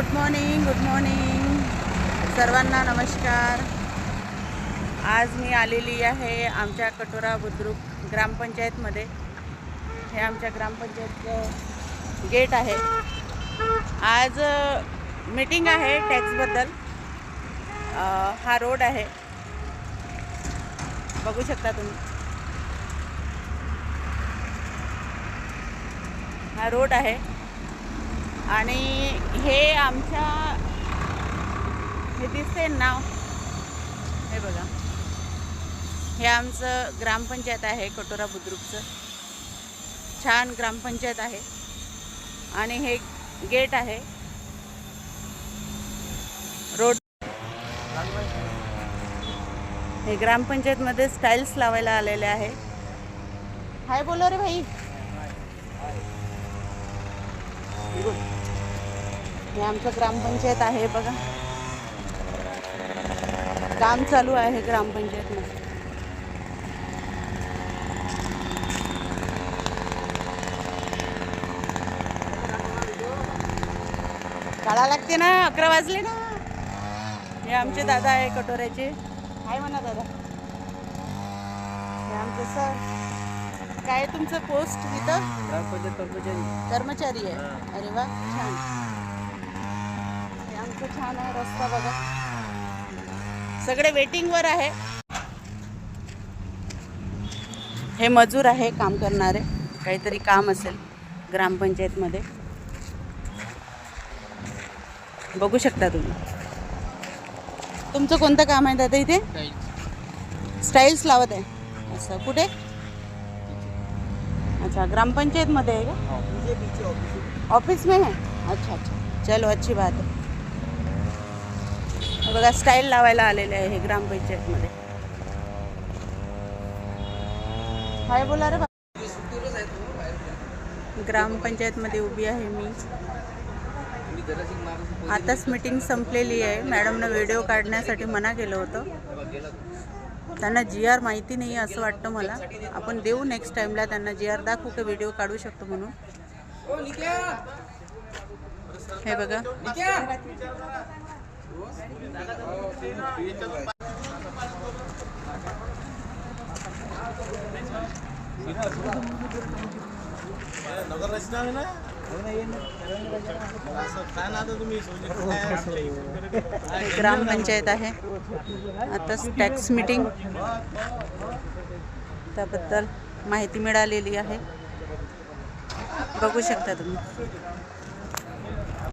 Good morning सर्वांना नमस्कार। आज मी आलेली आहे आमच्या कटोरा बुद्रुक ग्रामपंचायतमध्ये। हे आमच्या ग्रामपंचायतचं गेट आहे। आज मीटिंग आहे टॅक्सबद्दल। हा रोड आहे, बघू शकता तुम्ही। हा रोड आहे आणि हे आमच्या हे दिसते नाव, हे बघा, हे आमचं ग्रामपंचायत आहे कटोरा बुद्रुकचं। छान ग्रामपंचायत आहे आणि हे गेट आहे। रोड हे ग्रामपंचायतमध्ये स्टाईल्स लावायला आलेले आहे। हाय बोलो रे भाई। हे आमचं ग्रामपंचायत आहे बघा, काम चालू आहे ग्रामपंचायतमध्ये। काढा लागते ना, 11 वाजले ना। हे आमचे दादा आहे कटोऱ्याचे। हाय म्हणा दादा। हे आमचे सर। काय तुमचं पोस्ट इथं? ग्रामपंचायत कर्मचारी आहे। अरे वा, छान। हे आमचं छान आहे रस्ता बघा, सगळे वेटिंगवर आहे। हे मजूर आहे, काम करणारे, काहीतरी काम असेल ग्रामपंचायतमध्ये, बघू शकता तुम्ही। तुमचं कोणतं काम आहे दादा इथे? स्टाईल्स लावत आहे। असं कुठे? अच्छा, ग्रामपंचायतमध्ये आहे का? ऑफिस में है? अच्छा अच्छा, चलो अच्छी बात है। बघा, स्टाईल लावायला आलेले आहे हे ग्रामपंचायतमध्ये। हाय बोला रे। ग्रामपंचायतमध्ये उभी आहे मी। आताच मीटिंग संपलेली आहे। मॅडमनं व्हिडिओ काढण्यासाठी मना केलं होतं, त्यांना GR माहिती नाही असं वाटतं मला। आपण देऊ नेक्स्ट टाईमला त्यांना GR, दाखवू की व्हिडिओ काढू शकतो म्हणून। हे बघा, ग्रामपंचायत आहे। आताच टॅक्स मीटिंग, त्याबद्दल माहिती मिळालेली आहे, बघू शकता तुम्ही।